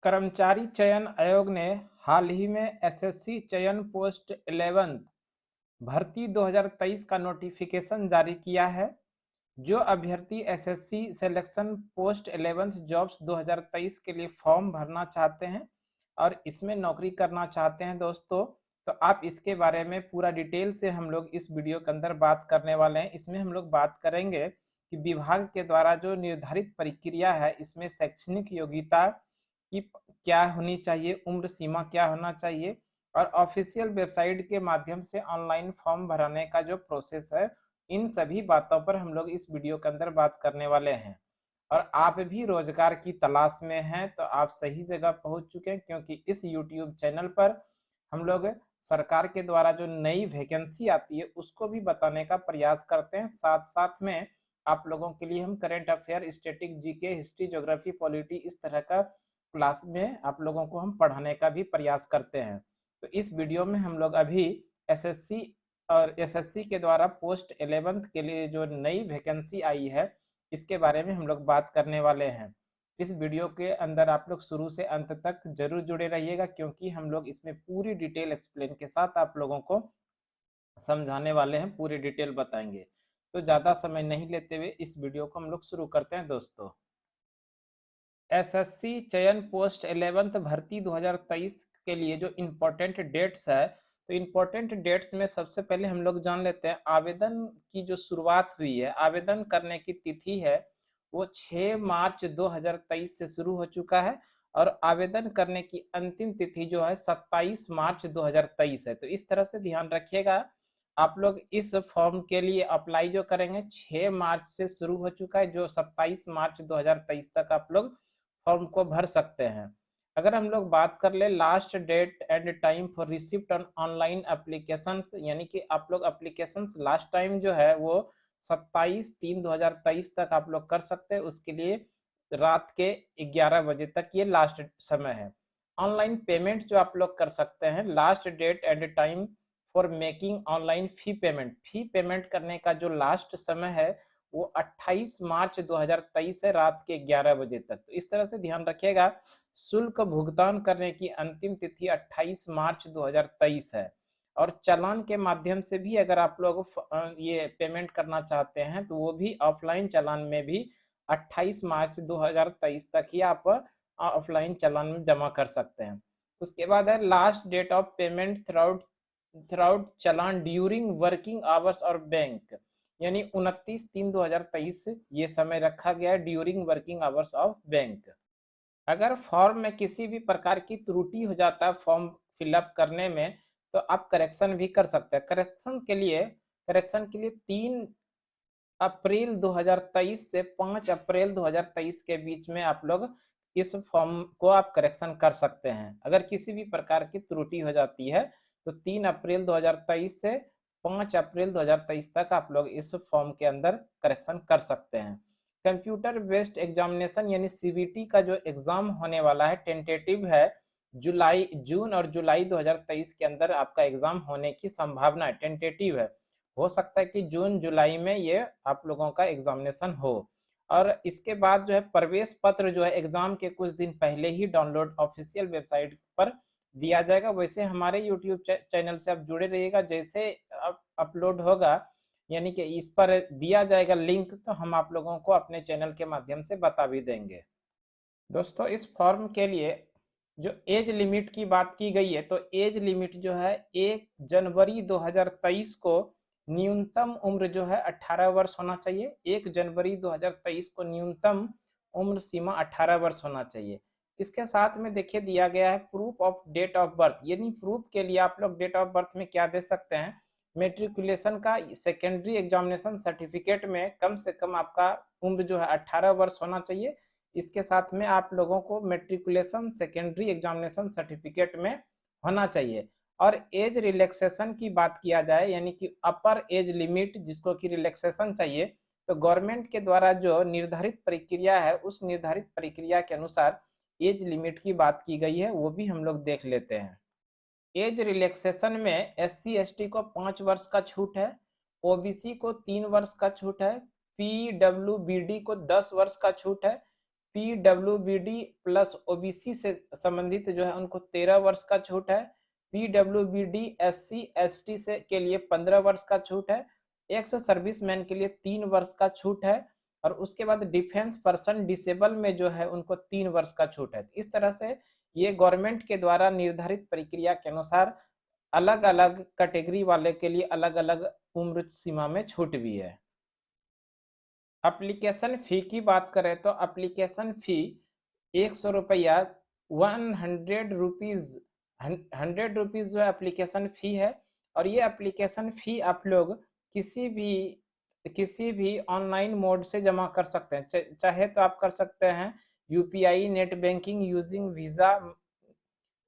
कर्मचारी चयन आयोग ने हाल ही में एसएससी चयन पोस्ट 11 भर्ती 2023 का नोटिफिकेशन जारी किया है। जो अभ्यर्थी एसएससी सिलेक्शन पोस्ट 11 जॉब्स 2023 के लिए फॉर्म भरना चाहते हैं और इसमें नौकरी करना चाहते हैं दोस्तों, तो आप इसके बारे में पूरा डिटेल से हम लोग इस वीडियो के अंदर बात करने वाले हैं। इसमें हम लोग बात करेंगे कि विभाग के द्वारा जो निर्धारित प्रक्रिया है, इसमें शैक्षणिक योग्यता की क्या होनी चाहिए, उम्र सीमा क्या होना चाहिए और ऑफिशियल वेबसाइट के माध्यम से ऑनलाइन फॉर्म भरने का जो प्रोसेस है, इन सभी बातों पर हम लोग इस वीडियो के अंदर बात करने वाले हैं। और आप भी रोजगार की तलाश में हैं तो आप सही जगह पहुंच चुके हैं, क्योंकि इस यूट्यूब चैनल पर हम लोग सरकार के द्वारा जो नई वैकेंसी आती है उसको भी बताने का प्रयास करते हैं। साथ साथ में आप लोगों के लिए हम current affair, static, GK, history, geography, polity इस तरह का क्लास में आप लोगों को हम पढ़ाने का भी प्रयास करते हैं। तो इस वीडियो में हम लोग अभी एसएससी और एसएससी के द्वारा पोस्ट 11 के लिए जो नई वैकेंसी आई है, इसके बारे में हम लोग बात करने वाले हैं। इस वीडियो के अंदर आप लोग शुरू से अंत तक जरूर जुड़े रहिएगा, क्योंकि हम लोग इसमें पूरी डिटेल एक्सप्लेन के साथ आप लोगों को समझाने वाले हैं, पूरी डिटेल बताएंगे। तो ज़्यादा समय नहीं लेते हुए इस वीडियो को हम लोग शुरू करते हैं दोस्तों। एसएससी चयन पोस्ट 11 भर्ती 2023 के लिए जो इम्पोर्टेंट डेट्स है, तो इम्पोर्टेंट डेट्स में सबसे पहले हम लोग जान लेते हैं आवेदन की जो शुरुआत हुई है। आवेदन करने की तिथि है वो 6 मार्च 2023 से शुरू हो चुका है और आवेदन करने की अंतिम तिथि जो है 27 मार्च 2023 है। तो इस तरह से ध्यान रखिएगा, आप लोग इस फॉर्म के लिए अप्लाई जो करेंगे 6 मार्च से शुरू हो चुका है, जो 27 मार्च 2023 तक आप लोग फॉर्म को भर सकते हैं। अगर हम लोग बात कर ले last date and time for receipt on online applications, यानी कि आप लोग एप्लीकेशंस लास्ट टाइम जो है वो 27/3/2023 तक आप लोग कर सकते हैं। उसके लिए रात के 11 बजे तक ये लास्ट समय है। ऑनलाइन पेमेंट जो आप लोग कर सकते हैं, last date and time for making online fee payment करने का जो लास्ट समय है वो 28 मार्च 2023 है, रात के 11 बजे तक। तो इस तरह से ध्यान रखिएगा, शुल्क भुगतान करने की अंतिम तिथि 28 मार्च 2023 है। और चालान के माध्यम से भी अगर आप लोग ये पेमेंट करना चाहते हैं तो वो भी ऑफलाइन चालान में भी 28 मार्च 2023 तक ही आप ऑफलाइन चालान में जमा कर सकते हैं। उसके बाद है last date of payment throughout throughout challan during working hours और बैंक, यानी 29/3/2023 ये समय रखा गया है during working hours of bank. अगर फॉर्म में किसी भी प्रकार की त्रुटि हो जाता है फॉर्म फिलअप करने में, तो आप करेक्शन भी कर सकते हैं। करेक्शन के लिए 3 अप्रैल 2023 से 5 अप्रैल 2023 के बीच में आप लोग इस फॉर्म को आप करेक्शन कर सकते हैं। अगर किसी भी प्रकार की त्रुटि हो जाती है तो 3 अप्रैल 2023 से 5 अप्रैल 2023 तक आप लोग इस फॉर्म के अंदर करेक्शन कर सकते हैं। कंप्यूटर बेस्ड एग्जामिनेशन यानी सीबीटी का जो एग्जाम होने वाला है, टेंटेटिव है, जून और जुलाई 2023 के अंदर आपका एग्जाम होने की संभावना है। टेंटेटिव है, हो सकता है कि जून जुलाई में ये आप लोगों का एग्जामिनेशन हो। और इसके बाद जो है प्रवेश पत्र जो है एग्जाम के कुछ दिन पहले ही डाउनलोड ऑफिशियल वेबसाइट पर दिया जाएगा। वैसे हमारे यूट्यूब चैनल से आप जुड़े रहिएगा, जैसे अपलोड होगा यानी कि इस पर दिया जाएगा लिंक, तो हम आप लोगों को अपने चैनल के माध्यम से बता भी देंगे। दोस्तों इस फॉर्म के लिए जो एज लिमिट की बात की गई है, तो एज लिमिट जो है 1 जनवरी 2023 को न्यूनतम उम्र जो है 18 वर्ष होना चाहिए। 1 जनवरी 2023 को न्यूनतम उम्र सीमा 18 वर्ष होना चाहिए। इसके साथ में देखिए दिया गया है proof of date of birth, यानी प्रूफ के लिए आप लोग डेट ऑफ बर्थ में क्या दे सकते हैं, मेट्रिकुलेशन का सेकेंडरी एग्जामिनेशन सर्टिफिकेट में कम से कम आपका उम्र जो है 18 वर्ष होना चाहिए। इसके साथ में आप लोगों को मेट्रिकुलेशन सेकेंडरी एग्जामिनेशन सर्टिफिकेट में होना चाहिए। और एज रिलैक्सेशन की बात किया जाए, यानी कि अपर एज लिमिट जिसको कि रिलैक्सेशन चाहिए, तो गवर्नमेंट के द्वारा जो निर्धारित प्रक्रिया है उस निर्धारित प्रक्रिया के अनुसार एज लिमिट की बात की गई है, वो भी हम लोग देख लेते हैं। एज रिलैक्सेशन में SC ST को 5 वर्ष का छूट है, OBC को 3 वर्ष का छूट है, PWBD को 10 वर्ष का छूट है, पीडब्ल्यूबीडी प्लस ओबीसी से संबंधित जो है उनको 13 वर्ष का छूट है। पीडब्ल्यूबीडी एससी एसटी से के लिए 15 वर्ष का छूट है। एक्स सर्विसमैन के लिए 3 वर्ष का छूट है। और उसके बाद डिफेंस पर्सन डिसेबल में जो है उनको 3 वर्ष का छूट है। इस तरह से ये गवर्नमेंट के द्वारा निर्धारित प्रक्रिया के अनुसार अलग अलग कैटेगरी वाले के लिए अलग अलग उम्र सीमा में छूट भी है। एप्लीकेशन फ़ी की बात करें तो एप्लीकेशन फ़ी 100 रुपया 100 रुपीज़ 100 रुपीज़ जो एप्लीकेशन फ़ी है। और ये एप्लीकेशन फ़ी आप लोग किसी भी ऑनलाइन मोड से जमा कर सकते हैं। चाहे तो आप कर सकते हैं UPI, net banking, using visa,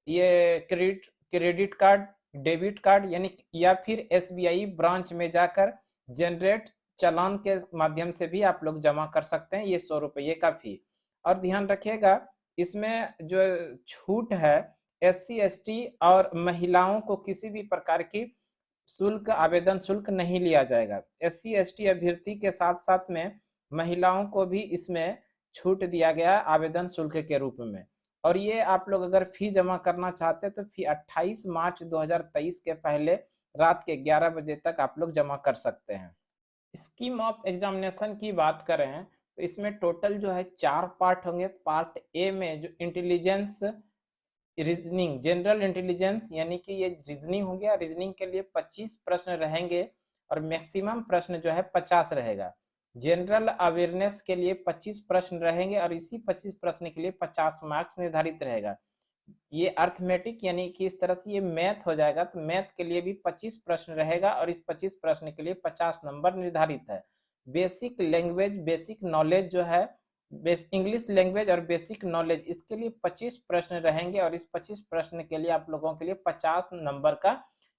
ये क्रेडिट कार्ड, डेबिट कार्ड यानी, या फिर एसबीआई ब्रांच में जाकर जनरेट चालान के माध्यम से भी आप लोग जमा कर सकते हैं ये 100 रुपये का फी। और ध्यान रखिएगा इसमें जो छूट है एससी एसटी और महिलाओं को किसी भी प्रकार की शुल्क आवेदन शुल्क नहीं लिया जाएगा। एससी एसटी अभ्यर्थी के साथ साथ में महिलाओं को भी इसमें छूट दिया गया आवेदन शुल्क के रूप में। और ये आप लोग अगर फी जमा करना चाहते हैं तो फी 28 मार्च 2023 के पहले रात के 11 बजे तक आप लोग जमा कर सकते हैं। स्कीम ऑफ एग्जामिनेशन की बात करें तो इसमें टोटल जो है 4 पार्ट होंगे। पार्ट ए में जो इंटेलिजेंस रीजनिंग, जनरल इंटेलिजेंस यानी कि ये रीजनिंग हो गया। रीजनिंग के लिए 25 प्रश्न रहेंगे और मैक्सिमम प्रश्न जो है 50 रहेगा। जनरल अवेयरनेस के लिए 25 प्रश्न रहेंगे और इसी 25 प्रश्न के लिए 50 मार्क्स निर्धारित रहेगा। ये अर्थमेटिक यानी कि इस तरह से ये मैथ हो जाएगा तो मैथ के लिए भी 25 प्रश्न रहेगा और इस 25 प्रश्न के लिए 50 नंबर निर्धारित है। बेसिक लैंग्वेज, बेसिक नॉलेज जो है इंग्लिश लैंग्वेज और बेसिक नॉलेज, इसके लिए 25 प्रश्न रहेंगे और इस 25 प्रश्न के लिए आप लोगों के लिए 50 नंबर का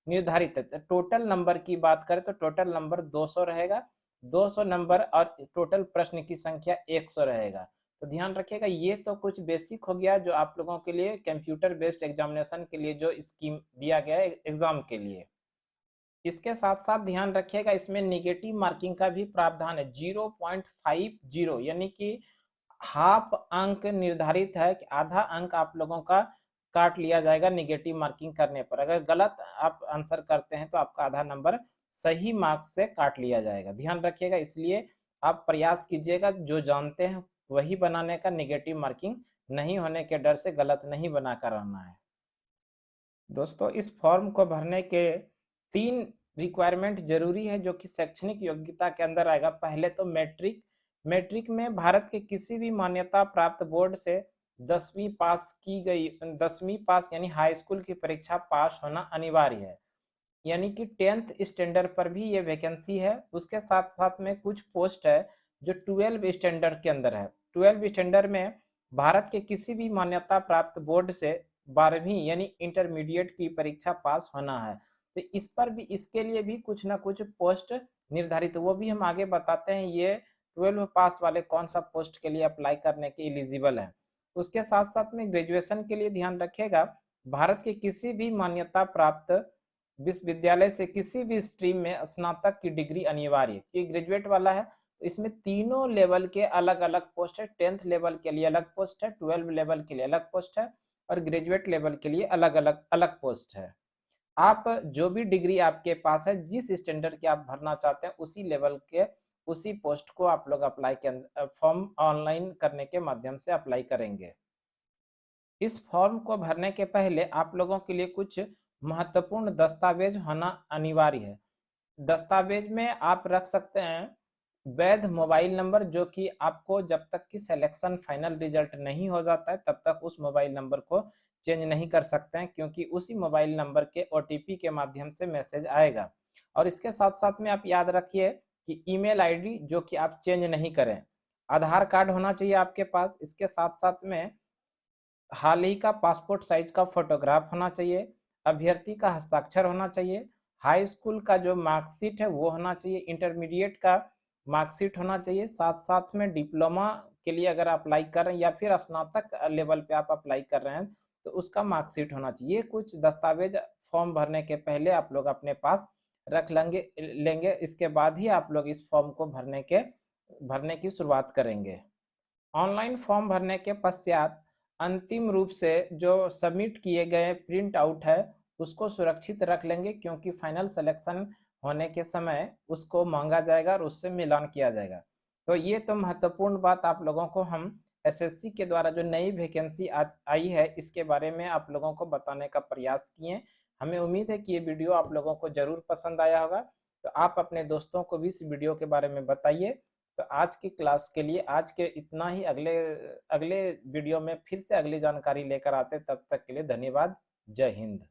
निर्धारित है। तो टोटल नंबर की बात करें तो टोटल नंबर 200 रहेगा। 200 नंबर और टोटल प्रश्न की संख्या 100 रहेगा। तो ध्यान रखिएगा ये तो कुछ बेसिक हो गया जो आप लोगों के लिए कंप्यूटर बेस्ड एग्जामिनेशन के लिए जो स्कीम दिया गया है एग्जाम के लिए। इसके साथ साथ ध्यान रखिएगा इसमें नेगेटिव मार्किंग का भी प्रावधान है। 0.50 यानी कि हाफ अंक निर्धारित है कि आधा अंक आप लोगों का काट लिया जाएगा नेगेटिव मार्किंग करने पर। अगर गलत आप आंसर करते हैं तो आपका आधा नंबर सही मार्क्स से काट लिया जाएगा। ध्यान रखिएगा इसलिए आप प्रयास कीजिएगा जो जानते हैं वही बनाने का, नेगेटिव मार्किंग नहीं होने के डर से गलत नहीं बनाकर रहना है। दोस्तों इस फॉर्म को भरने के 3 रिक्वायरमेंट जरूरी है जो कि शैक्षणिक योग्यता के अंदर आएगा। पहले तो मैट्रिक में भारत के किसी भी मान्यता प्राप्त बोर्ड से 10वीं पास यानी हाई स्कूल की परीक्षा पास होना अनिवार्य है। यानी कि 10th स्टैंडर्ड पर भी ये वैकेंसी है। उसके साथ साथ में कुछ पोस्ट है जो 12 स्टैंडर्ड के अंदर है। 12 स्टैंडर्ड में भारत के किसी भी मान्यता प्राप्त बोर्ड से 12वीं यानी इंटरमीडिएट की परीक्षा पास होना है। तो इस पर भी, इसके लिए भी कुछ ना कुछ पोस्ट निर्धारित, वो भी हम आगे बताते हैं ये 12 पास वाले कौन सा पोस्ट के लिए अप्लाई करने के एलिजिबल है। उसके साथ साथ में ग्रेजुएशन के लिए ध्यान रखिएगा भारत के किसी भी मान्यता प्राप्त विश्वविद्यालय से किसी भी स्ट्रीम में स्नातक की डिग्री अनिवार्य है। ये ग्रेजुएट वाला है तो इसमें तीनों लेवल के अलग अलग पोस्ट है। 10th लेवल के लिए अलग पोस्ट है, 12 लेवल के लिए अलग पोस्ट है और ग्रेजुएट लेवल के लिए अलग अलग पोस्ट है। आप जो भी डिग्री आपके पास है, जिस स्टैंडर्ड के आप भरना चाहते हैं उसी लेवल के उसी पोस्ट को आप लोग अप्लाई के फॉर्म ऑनलाइन करने के माध्यम से अप्लाई करेंगे। इस फॉर्म को भरने के पहले आप लोगों के लिए कुछ महत्वपूर्ण दस्तावेज होना अनिवार्य है। दस्तावेज में आप रख सकते हैं वैध मोबाइल नंबर, जो कि आपको जब तक कि सिलेक्शन फाइनल रिजल्ट नहीं हो जाता है तब तक उस मोबाइल नंबर को चेंज नहीं कर सकते हैं, क्योंकि उसी मोबाइल नंबर के ओटीपी के माध्यम से मैसेज आएगा। और इसके साथ साथ में आप याद रखिए कि ईमेल आईडी जो कि आप चेंज नहीं करें। आधार कार्ड होना चाहिए आपके पास। इसके साथ साथ में हाल ही का पासपोर्ट साइज का फोटोग्राफ होना चाहिए। अभ्यर्थी का हस्ताक्षर होना चाहिए। हाई स्कूल का जो मार्कशीट है वो होना चाहिए। इंटरमीडिएट का मार्कशीट होना चाहिए। साथ साथ में डिप्लोमा के लिए अगर अप्लाई कर रहे हैं या फिर स्नातक लेवल पे आप अप्लाई कर रहे हैं तो उसका मार्कशीट होना चाहिए। कुछ दस्तावेज फॉर्म भरने के पहले आप लोग अपने पास रख लेंगे। इसके बाद ही आप लोग इस फॉर्म को भरने की शुरुआत करेंगे। ऑनलाइन फॉर्म भरने के पश्चात अंतिम रूप से जो सबमिट किए गए प्रिंट आउट है उसको सुरक्षित रख लेंगे, क्योंकि फाइनल सिलेक्शन होने के समय उसको मांगा जाएगा और उससे मिलान किया जाएगा। तो ये तो महत्वपूर्ण बात आप लोगों को हम एसएससी के द्वारा जो नई वैकेंसी आई है इसके बारे में आप लोगों को बताने का प्रयास किए। हमें उम्मीद है कि ये वीडियो आप लोगों को जरूर पसंद आया होगा। तो आप अपने दोस्तों को भी इस वीडियो के बारे में बताइए। तो आज की क्लास के लिए आज के इतना ही। अगले अगले वीडियो में फिर से अगली जानकारी लेकर आते, तब तक के लिए धन्यवाद। जय हिंद।